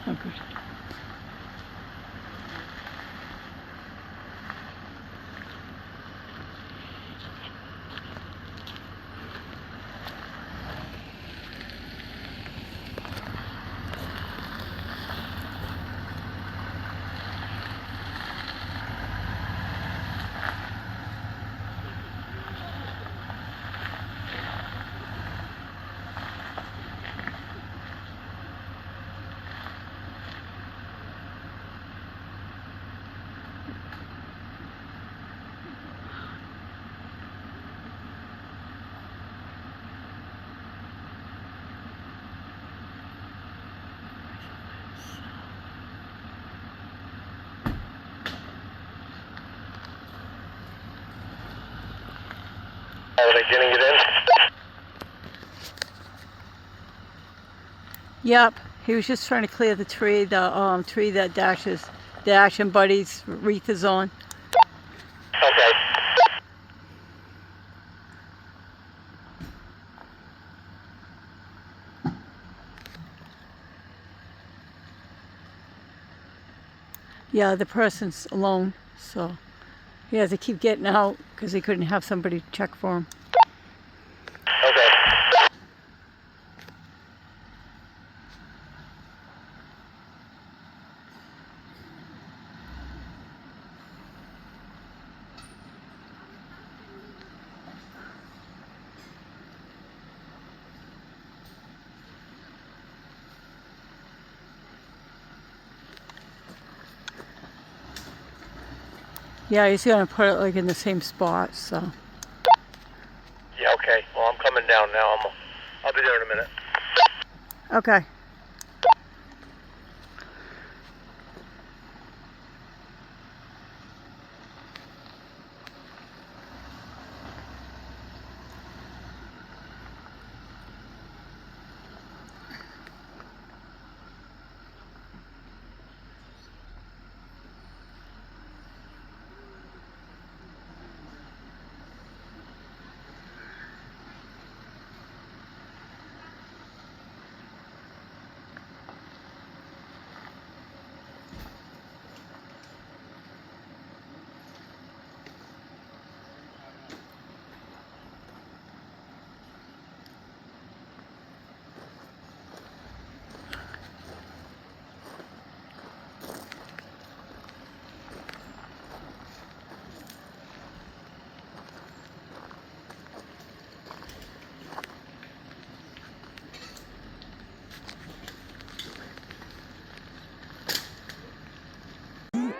Okay. Are they getting it in? Yep, he was just trying to clear the tree that Dash and Buddy's wreath is on. Okay. Yeah, the person's alone, so he has to keep getting out because he couldn't have somebody check for him. Okay. Yeah, he's gonna put it like in the same spot, so. Yeah, okay. Well, I'm coming down now. I'll be there in a minute. Okay.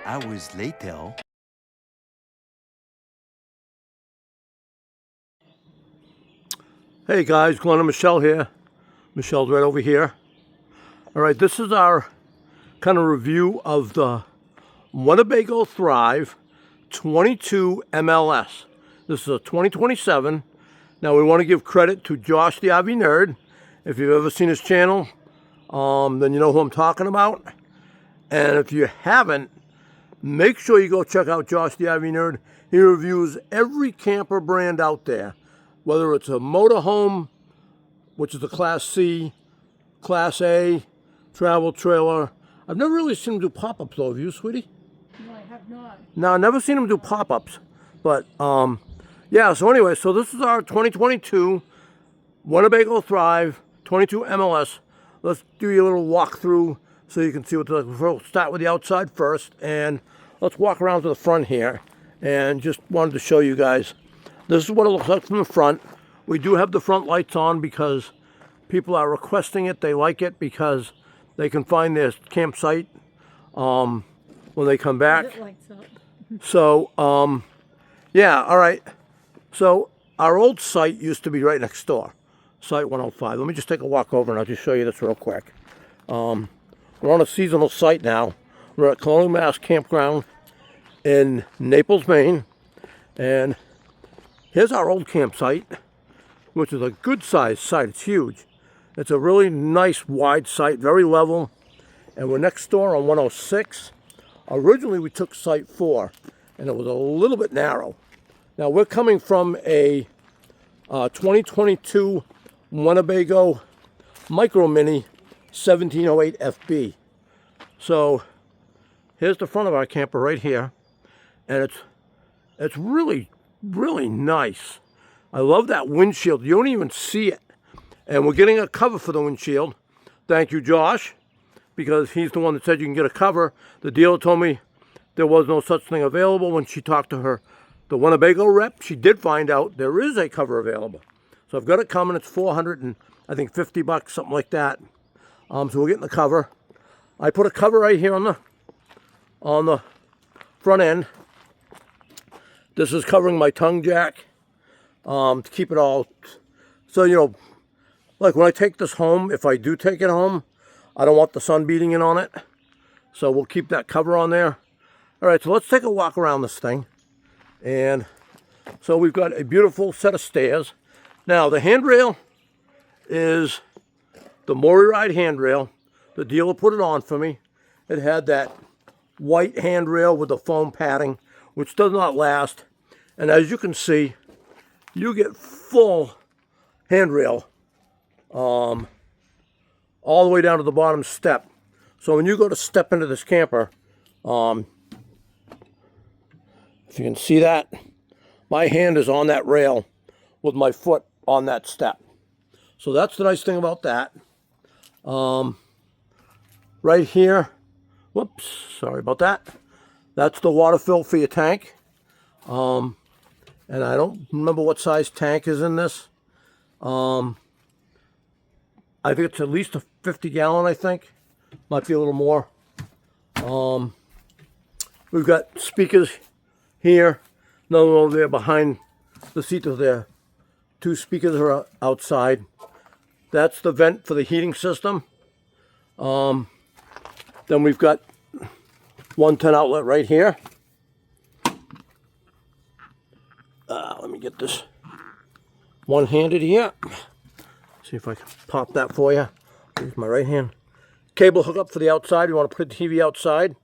Hours later. Hey guys, Glenn and Michelle here. Michelle's right over here. All right, this is our kind of review of the Winnebago Thrive 22 MLS. This is a 2027. Now we want to give credit to Josh the RV Nerd. If you've ever seen his channel, then you know who I'm talking about. And if you haven't, make sure you go check out Josh the RV Nerd. He reviews every camper brand out there, whether it's a motorhome, which is the Class C, Class A, travel trailer. I've never really seen him do pop-ups though, have you, sweetie? No, I have not. No, I've never seen him do pop-ups. But, yeah, so anyway, so this is our 2022 Winnebago Thrive 22 MLS. Let's do you a little walkthrough so you can see what the, we'll start with the outside first, and let's walk around to the front here, and just wanted to show you guys. This is what it looks like from the front. We do have the front lights on because people are requesting it. They like it because they can find their campsite when they come back. It lights up. So, yeah, all right. So our old site used to be right next door, Site 105. Let me just take a walk over and I'll just show you this real quick. We're on a seasonal site now. We're at Colonial Mass Campground in Naples, Maine. And here's our old campsite, which is a good sized site. It's huge. It's a really nice wide site, very level. And we're next door on 106. Originally we took Site 4 and it was a little bit narrow. Now we're coming from a 2022 Winnebago Micro Mini 1708 FB. So here's the front of our camper right here, and it's really, really nice. I love that windshield. You don't even see it. And we're getting a cover for the windshield. Thank you, Josh, because he's the one that said you can get a cover. The dealer told me there was no such thing available. When she talked to the Winnebago rep, she did find out there is a cover available. So I've got it coming. It's $450, something like that. So we're getting the cover. I put a cover right here on the front end. This is covering my tongue jack to keep it all. So, you know, like when I take this home, if I do take it home, I don't want the sun beating in on it. So we'll keep that cover on there. All right, so let's take a walk around this thing. And so we've got a beautiful set of stairs. Now, the handrail is the Maury Ride handrail. The dealer put it on for me. It had that white handrail with the foam padding, which does not last. And as you can see, you get full handrail all the way down to the bottom step. So when you go to step into this camper, if you can see that, my hand is on that rail with my foot on that step. So that's the nice thing about that. Right here, whoops, sorry about that. That's the water fill for your tank. And I don't remember what size tank is in this. I think it's at least a 50-gallon, I think. Might be a little more. We've got speakers here. Another one over there behind the seat of there. 2 speakers are outside. That's the vent for the heating system. Then we've got 110 outlet right here. Let me get this one-handed here. See if I can pop that for you. Use my right hand. Cable hookup for the outside. You want to put the TV outside.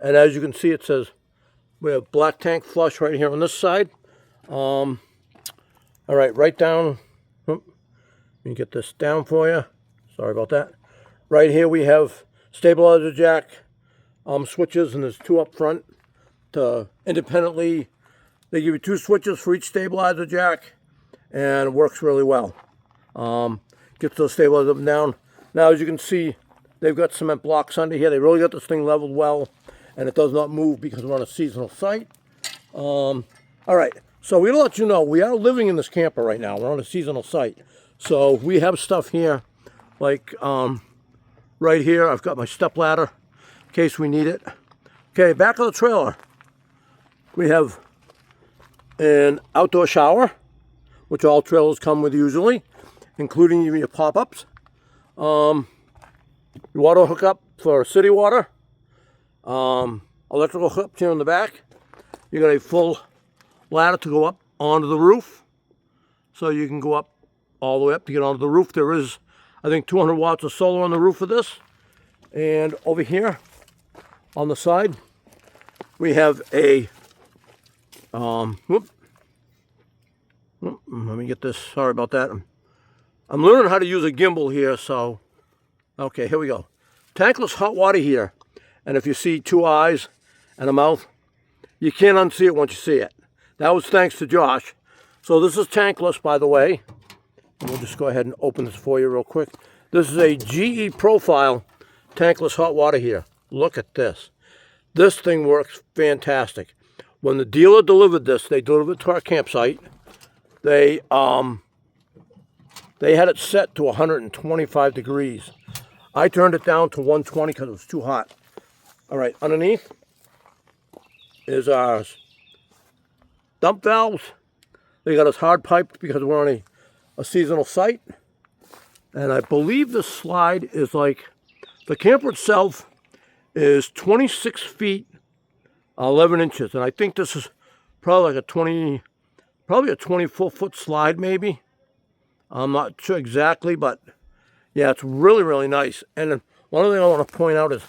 And as you can see, it says we have black tank flush right here on this side. All right, right down. Let me get this down for you. Sorry about that. Right here we have stabilizer jack switches, and there's 2 up front to independently. They give you 2 switches for each stabilizer jack, and it works really well. Gets those stabilizers up and down. Now, as you can see, they've got cement blocks under here. They really got this thing leveled well, and it does not move because we're on a seasonal site. All right, so we'll let you know, we are living in this camper right now. We're on a seasonal site. So we have stuff here, like right here, I've got my step ladder in case we need it. Okay, back of the trailer, we have an outdoor shower, which all trailers come with usually, including even your pop-ups. Water hookup for city water. Electrical hookup here in the back. You got a full ladder to go up onto the roof. So you can go up all the way up to get onto the roof. There is, I think, 200 watts of solar on the roof of this. And over here on the side, we have a, let me get this, sorry about that. I'm learning how to use a gimbal here, so, okay, here we go. Tankless hot water heater. And if you see 2 eyes and a mouth, you can't unsee it once you see it. That was thanks to Josh. So this is tankless, by the way. And we'll just go ahead and open this for you real quick. This is a GE Profile tankless hot water heater. Look at this. This thing works fantastic. When the dealer delivered this, they delivered it to our campsite. They had it set to 125 degrees. I turned it down to 120 because it was too hot. All right, underneath is our dump valves. They got us hard piped because we're on a seasonal site. And I believe the slide is like, the camper itself is 26 feet, 11 inches. And I think this is probably like probably a 24-foot slide maybe. I'm not sure exactly, but yeah, it's really, really nice. And one other thing I want to point out is,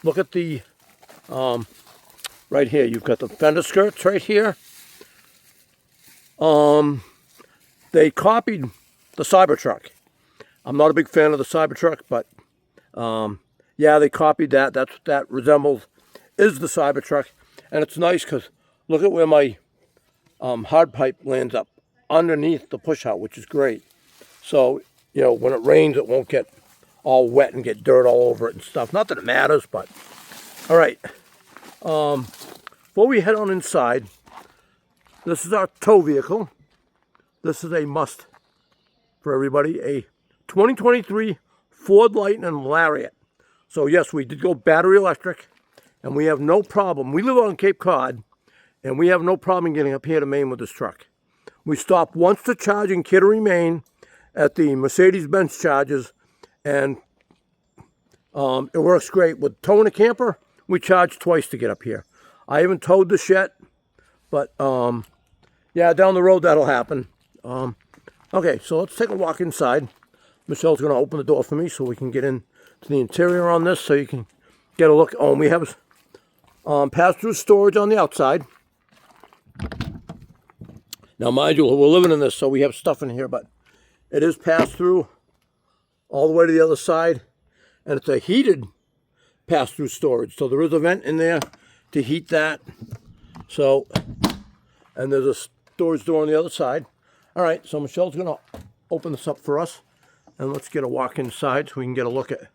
look at the, right here, you've got the fender skirts right here. They copied the Cybertruck. I'm not a big fan of the Cybertruck, but Yeah, they copied that. That's what that resembles, is the Cybertruck. And it's nice because look at where my hard pipe lands up underneath the pushout, which is great. So, you know, when it rains, it won't get all wet and get dirt all over it and stuff. Not that it matters, but all right. Before we head on inside, this is our tow vehicle. This is a must for everybody. A 2023 Ford Lightning Lariat. So yes, we did go battery electric, and we have no problem. We live on Cape Cod, and we have no problem getting up here to Maine with this truck. We stopped once to charge in Kittery, Maine at the Mercedes-Benz charges, and it works great. With towing a camper, we charge twice to get up here. I haven't towed this yet, but yeah, down the road that'll happen. Okay, so let's take a walk inside. Michelle's going to open the door for me so we can get into the interior on this so you can get a look. Oh, and we have pass-through storage on the outside. Now, mind you, we're living in this, so we have stuff in here, but it is pass-through all the way to the other side, and it's a heated pass-through storage. So there is a vent in there to heat that. So, and there's a storage door on the other side. All right, so Michelle's going to open this up for us, and let's get a walk inside so we can get a look at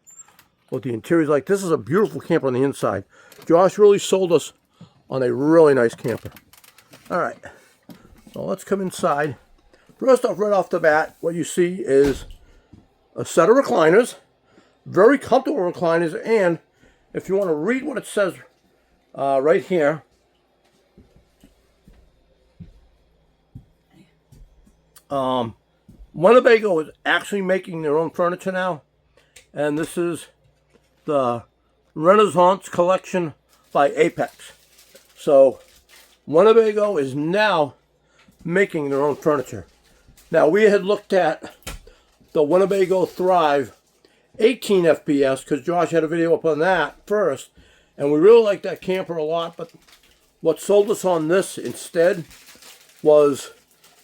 what the interior is like. This is a beautiful camper on the inside. Josh really sold us on a really nice camper. All right, so let's come inside. First off, right off the bat, what you see is a set of recliners, very comfortable recliners, and if you want to read what it says right here, Winnebago is actually making their own furniture now, and this is the Renaissance Collection by Apex. So Winnebago is now making their own furniture. Now, we had looked at the Winnebago Thrive 18 FPS because Josh had a video up on that first, and we really liked that camper a lot, but what sold us on this instead was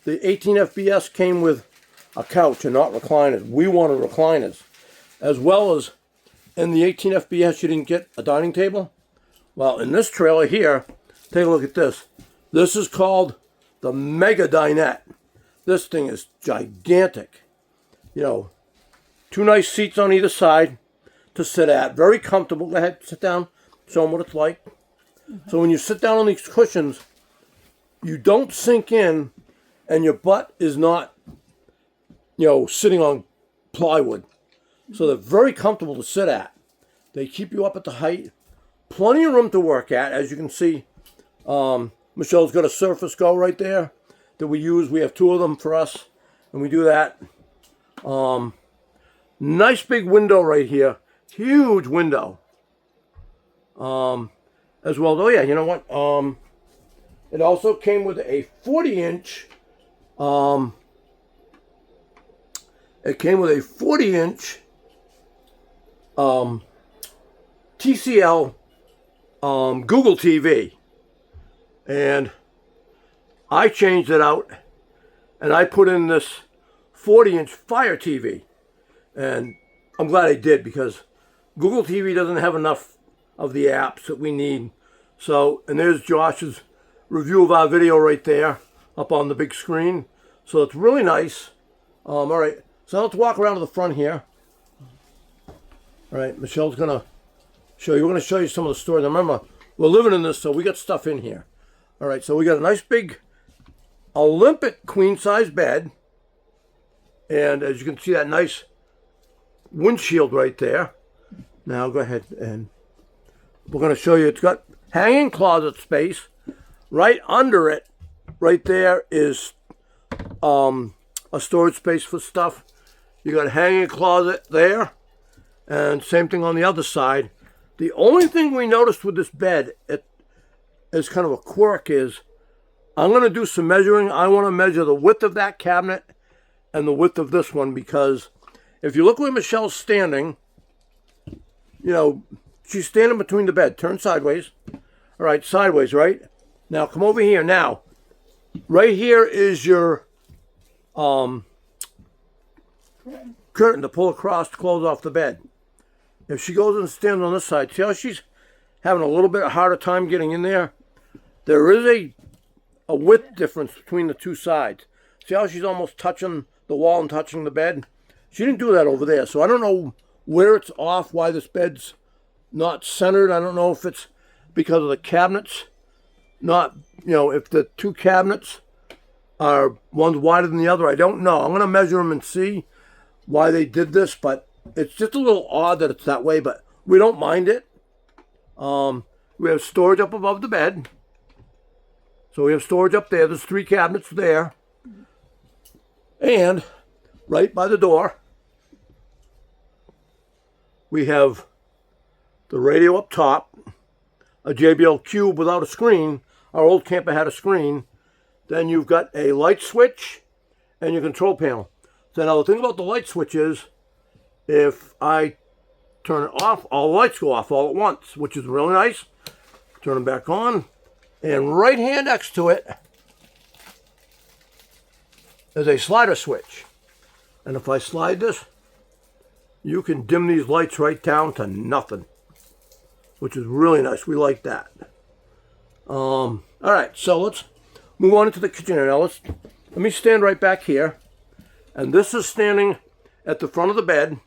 the 18 FPS came with a couch and not recliners. We wanted recliners. As well as in the 18 FPS you didn't get a dining table. Well, in this trailer here, take a look at this. This is called the Mega Dinette. This thing is gigantic. You know, two nice seats on either side to sit at. Very comfortable. Go ahead, sit down. Show them what it's like. So when you sit down on these cushions, you don't sink in and your butt is not, you know, sitting on plywood. So they're very comfortable to sit at. They keep you up at the height. Plenty of room to work at. As you can see, Michelle's got a Surface Go right there that we use. We have two of them for us, and we do that. Nice big window right here. Huge window. As well, oh yeah, you know what? It also came with a 40-inch. It came with a 40-inch TCL Google TV, and I changed it out, and I put in this 40-inch Fire TV, and I'm glad I did because Google TV doesn't have enough of the apps that we need. So, and there's Josh's review of our video right there up on the big screen. So it's really nice. All right, so let's walk around to the front here. All right, Michelle's gonna show you. We're gonna show you some of the stores. Now remember, we're living in this, so we got stuff in here. All right, so we got a nice big Olympic queen size bed, and as you can see, that nice windshield right there. Now go ahead, and we're gonna show you. It's got hanging closet space. Right under it, right there is a storage space for stuff. You got a hanging closet there, and same thing on the other side. The only thing we noticed with this bed, it is kind of a quirk, is I'm going to do some measuring. I want to measure the width of that cabinet and the width of this one, because if you look where Michelle's standing, you know, she's standing between the bed. Turn sideways. All right, sideways, right? Now come over here. Now, right here is your curtain to pull across to close off the bed. if she goes and stands on this side, see how she's having a little bit harder time getting in there? There is a width difference between the two sides. See how she's almost touching the wall and touching the bed? She didn't do that over there, so I don't know where it's off, why this bed's not centered. I don't know if it's because of the cabinets, not, if the two cabinets are one's wider than the other. I don't know. I'm going to measure them and see why they did this, but it's just a little odd that it's that way, but we don't mind it. We have storage up above the bed. So we have storage up there. There's 3 cabinets there. And right by the door, we have the radio up top, a JBL Cube without a screen. Our old camper had a screen. Then you've got a light switch and your control panel. So now the thing about the light switch is, if I turn it off, all the lights go off all at once, which is really nice. Turn them back on. And right here next to it is a slider switch. And if I slide this, you can dim these lights right down to nothing, which is really nice. We like that. All right, so let's move on into the kitchen area. Now let me stand right back here. And this is standing at the front of the bed.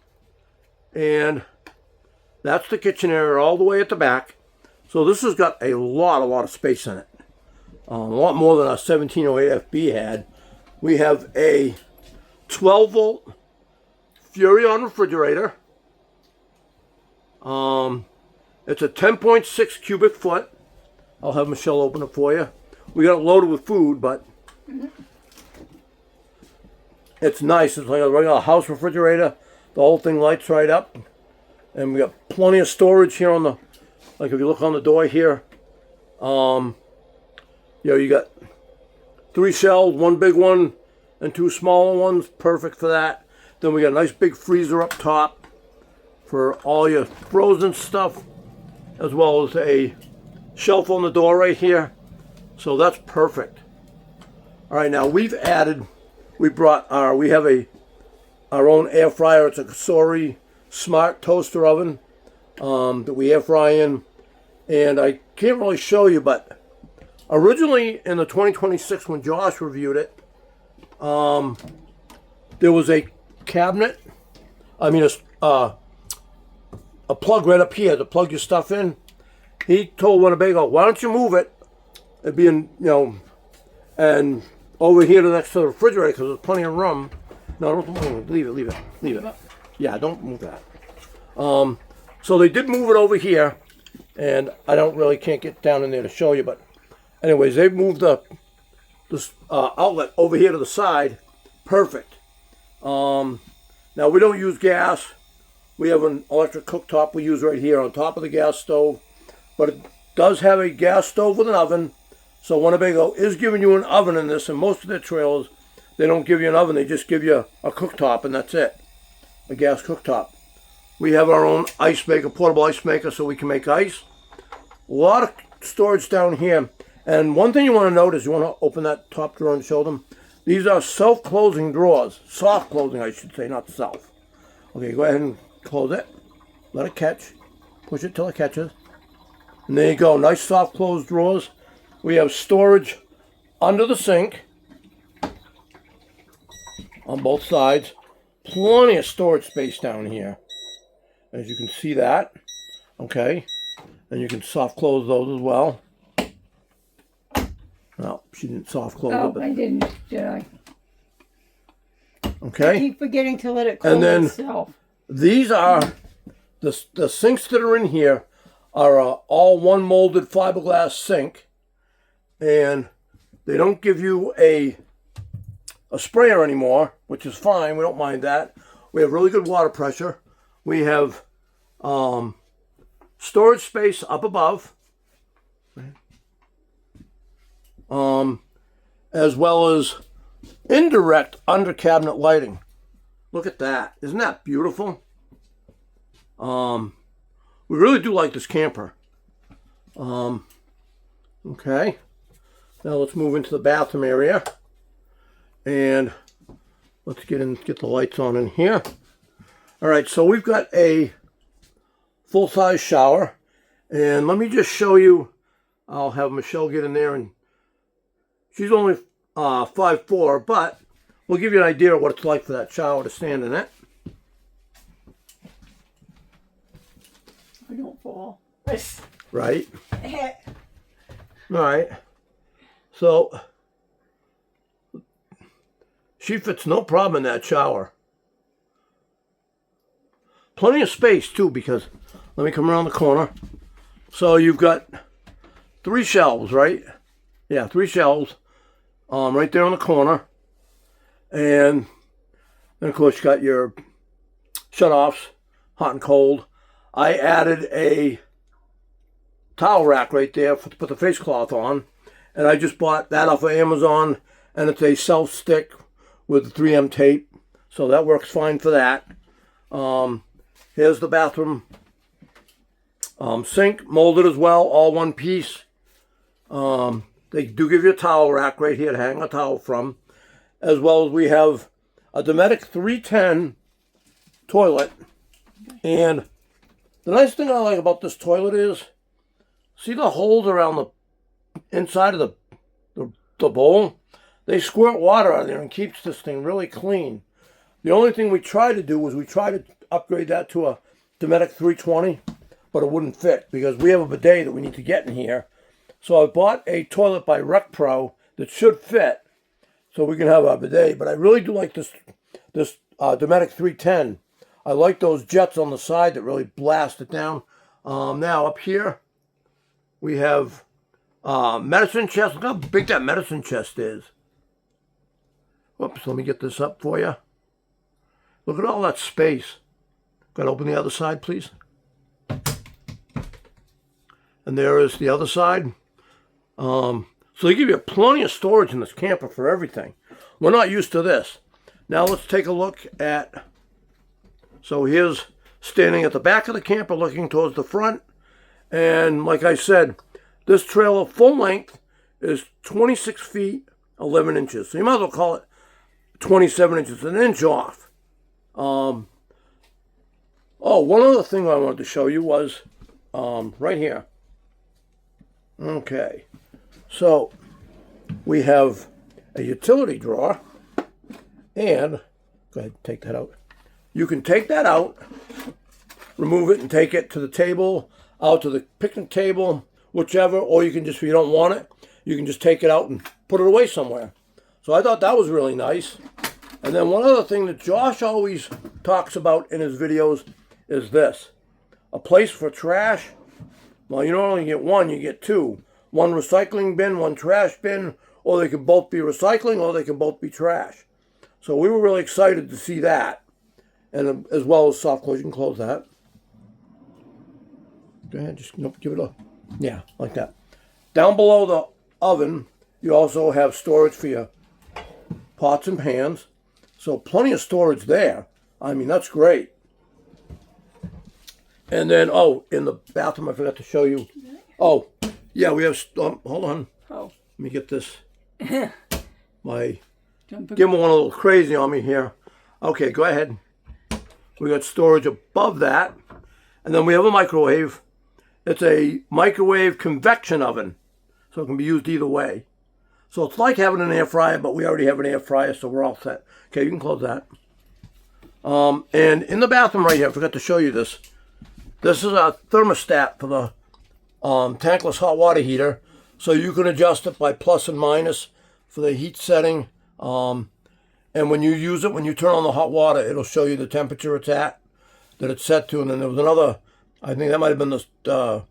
And that's the kitchen area all the way at the back. So this has got a lot of space in it. A lot more than our 1708 FB had. We have a 12-volt Furrion refrigerator. It's a 10.6 cubic foot. I'll have Michelle open it for you. We got it loaded with food, but it's nice. It's like a regular house refrigerator. The whole thing lights right up. And we got plenty of storage here on the, like if you look on the door here, you got 3 shelves, 1 big one and 2 smaller ones, perfect for that. Then we got a nice big freezer up top for all your frozen stuff, as well as a shelf on the door right here. So that's perfect. All right, now we have our own air fryer. It's a Kasori Smart Toaster Oven that we air fry in. And I can't really show you, but originally in the 2026 when Josh reviewed it, there was a cabinet, a plug right up here to plug your stuff in. He told Winnebago, why don't you move it? It'd be in, and over here to next to the refrigerator because there's plenty of room. No, don't move it. Leave it. Yeah, don't move that. So they did move it over here, and I can't get down in there to show you, but anyways, they moved this outlet over here to the side. Perfect. Now we don't use gas. We have an electric cooktop we use right here on top of the gas stove, but it does have a gas stove with an oven. So Winnebago is giving you an oven in this, and most of their trailers, they don't give you an oven. They just give you a cooktop, and that's it, a gas cooktop. We have our own ice maker, portable ice maker, so we can make ice. A lot of storage down here. And one thing you want to note is you want to open that top drawer and show them. These are self-closing drawers. Soft closing, I should say, not self. Okay, go ahead and close it. Let it catch. Push it till it catches. And there you go. Nice soft closed drawers. We have storage under the sink on both sides. Plenty of storage space down here. As you can see that. Okay. And you can soft close those as well. No, she didn't soft close it. Oh, I didn't, did I? Okay. I keep forgetting to let it close And then itself. these are, the sinks that are in here are all one molded fiberglass sink. And they don't give you a sprayer anymore, which is fine. We don't mind that. We have really good water pressure. We have storage space up above. As well as indirect under cabinet lighting. Look at that. Isn't that beautiful? We really do like this camper. Okay. Now let's move into the bathroom area. And let's get the lights on in here. All right, so we've got a full-size shower. And let me just show you. I'll have Michelle get in there, and she's only 5'4", but we'll give you an idea of what it's like for that shower to stand in it. I don't fall. Right. All right. So she fits no problem in that shower. Plenty of space too, because let me come around the corner. So you've got 3 shelves, right? Yeah, 3 shelves. Right there in the corner. And then of course you got your shut-offs, hot and cold. I added a towel rack right there to put the face cloth on. And I just bought that off of Amazon. And it's a self-stick with 3M tape. So that works fine for that. Here's the bathroom sink, molded as well, all one piece. They do give you a towel rack right here to hang a towel from. As well as we have a Dometic 310 toilet. And the nice thing I like about this toilet is, see the holes around the inside of the bowl? They squirt water out of there and keeps this thing really clean. The only thing we tried to do was we tried to upgrade that to a Dometic 320, but it wouldn't fit because we have a bidet that we need to get in here. So I bought a toilet by Rec Pro that should fit, so we can have our bidet. But I really do like this Dometic 310. I like those jets on the side that really blast it down. Now up here we have medicine chest. Look how big that medicine chest is. Whoops, let me get this up for you. Look at all that space. Got to open the other side, please. And there is the other side. So they give you plenty of storage in this camper for everything. We're not used to this. Now let's take a look at, so here's standing at the back of the camper looking towards the front. And like I said, this trailer full length is 26 feet, 11 inches. So you might as well call it 27 inches, an inch off. Oh, one other thing I wanted to show you was right here. Okay, so we have a utility drawer, and go ahead, take that out. You can take that out, remove it, and take it to the table, out to the picnic table, whichever, or you can just, if you don't want it, you can just take it out and put it away somewhere. So I thought that was really nice. And then one other thing that Josh always talks about in his videos is this. A place for trash. Well, you don't only get one, you get 2. One recycling bin, one trash bin, or they can both be recycling, or they can both be trash. So we were really excited to see that. And as well as soft close, you can close that. Go ahead, just give it a, yeah, like that. Down below the oven, you also have storage for your pots and pans. So plenty of storage there. I mean, that's great. And then, oh, in the bathroom, I forgot to show you. Oh, yeah, we have, hold on. Oh. Let me get this. My gimbal went a little crazy on me here. Okay, go ahead. We got storage above that. And then we have a microwave. It's a microwave convection oven. So it can be used either way. So it's like having an air fryer, but we already have an air fryer, so we're all set. Okay, you can close that. And in the bathroom right here, I forgot to show you this. This is a thermostat for the tankless hot water heater. So you can adjust it by plus and minus for the heat setting. And when you use it, when you turn on the hot water, it'll show you the temperature it's at, that it's set to. And then there was another, I think that might have been the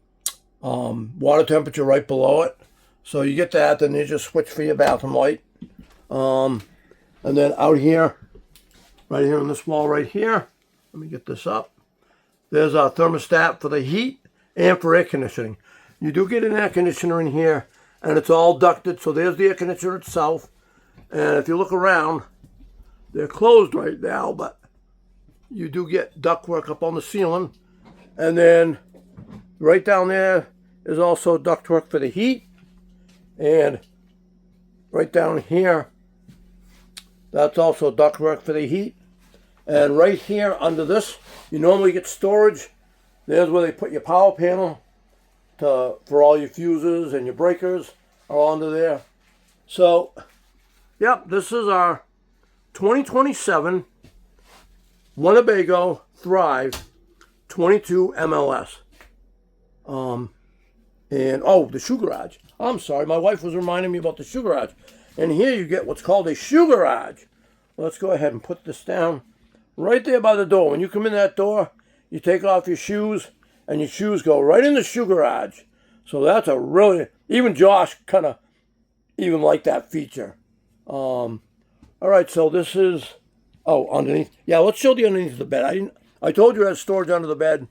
water temperature right below it. So you get that, then you just switch for your bathroom light. And then out here, right here on this wall right here, let me get this up. There's a thermostat for the heat and for air conditioning. You do get an air conditioner in here, and it's all ducted. So there's the air conditioner itself. And if you look around, they're closed right now, but you do get ductwork up on the ceiling. And then right down there is also ductwork for the heat. And right down here, that's also ductwork for the heat. And right here under this, you normally get storage There's where they put your power panel for all your fuses and your breakers are under there. So, yep, this is our 2027 Winnebago Thrive 22 MLS. And the shoe garage. I'm sorry, my wife was reminding me about the shoe garage. And here you get what's called a shoe garage. Let's go ahead and put this down right there by the door. When you come in that door, you take off your shoes, and your shoes go right in the shoe garage. So that's a really, even Josh kind of even liked that feature. All right, so this is, underneath. Yeah, let's show the underneath of the bed. I told you I had storage under the bed.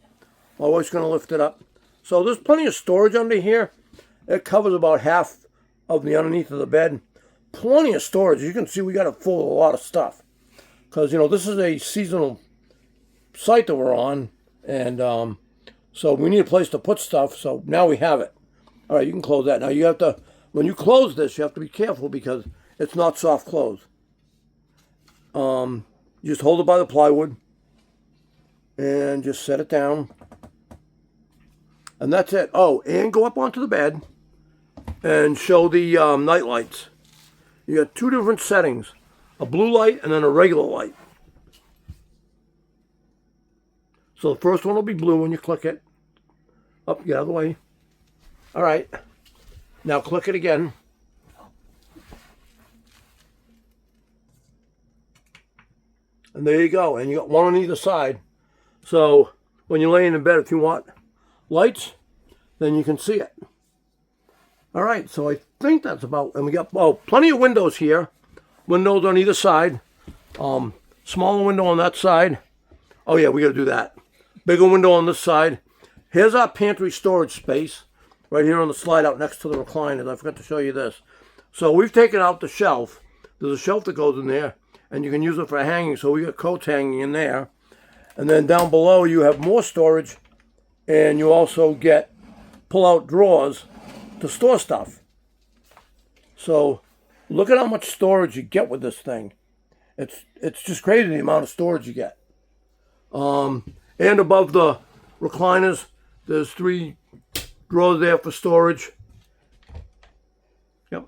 My wife's going to lift it up. So there's plenty of storage under here. It covers about half of the underneath of the bed. Plenty of storage. You can see we got it full of a lot of stuff. Because, this is a seasonal site that we're on. And so we need a place to put stuff. So now we have it. All right, you can close that. Now you have to, when you close this, you have to be careful because it's not soft close. You just hold it by the plywood. And just set it down. And that's it. Oh, and go up onto the bed and show the night lights. You got two different settings, a blue light and then a regular light. So the first one will be blue when you click it. Up, get out of the way. All right. Now click it again. And there you go. And you got one on either side. So when you're laying in bed, if you want lights, then you can see it. All right, so I think that's about, and we got plenty of windows here. Windows on either side. Smaller window on that side. Oh yeah, we got to do that. Bigger window on this side. Here's our pantry storage space right here on the slide out next to the recliners. I forgot to show you this. So we've taken out the shelf. There's a shelf that goes in there, and you can use it for hanging. So we got coats hanging in there. And then down below you have more storage. And you also get pull-out drawers to store stuff. So look at how much storage you get with this thing. It's just crazy the amount of storage you get. And above the recliners, there's 3 drawers there for storage. Yep.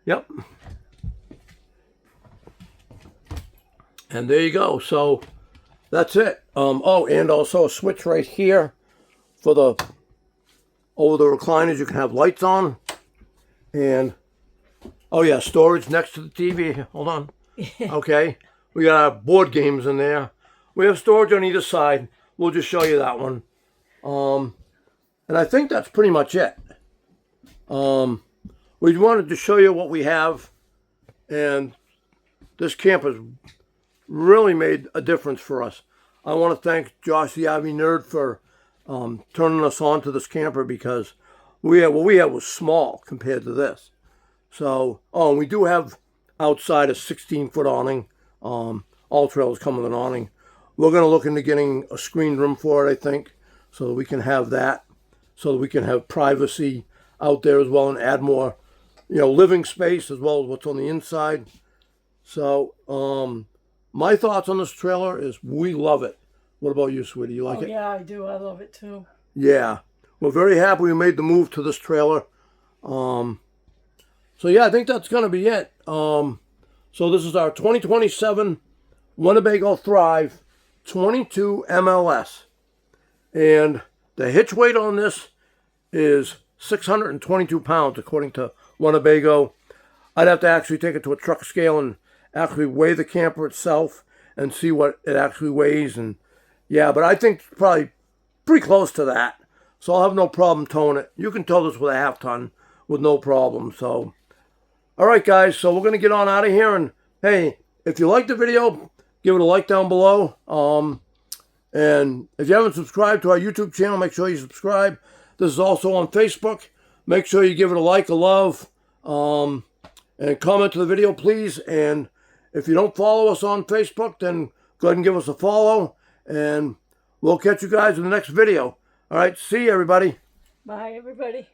Yep. And there you go. So that's it. And also a switch right here for over the recliners. You can have lights on. And, storage next to the TV. Hold on. Okay. We got our board games in there. We have storage on either side. We'll just show you that one. And I think that's pretty much it. We wanted to show you what we have. And this camp has really made a difference for us. I want to thank Josh the RV Nerd for turning us on to this camper because what we had was small compared to this. So, we do have outside a 16-foot awning. All trailers come with an awning. We're going to look into getting a screened room for it, I think, so that we can have that, so that we can have privacy out there as well and add more, living space as well as what's on the inside. So, my thoughts on this trailer is we love it. What about you, sweetie? You like it? Yeah, I do. I love it too. Yeah. We're very happy we made the move to this trailer. So yeah, I think that's going to be it. So this is our 2027 Winnebago Thrive 22 MLS. And the hitch weight on this is 622 pounds, according to Winnebago. I'd have to actually take it to a truck scale and actually weigh the camper itself and see what it actually weighs. And yeah, but I think probably pretty close to that. So I'll have no problem towing it. You can tow this with a 1/2 ton with no problem. So, all right, guys. So we're going to get on out of here. And hey, if you liked the video, give it a like down below. And if you haven't subscribed to our YouTube channel, make sure you subscribe. This is also on Facebook. Make sure you give it a like, a love, and comment to the video, please. And if you don't follow us on Facebook, then go ahead and give us a follow. And we'll catch you guys in the next video. All right, see you, everybody. Bye, everybody.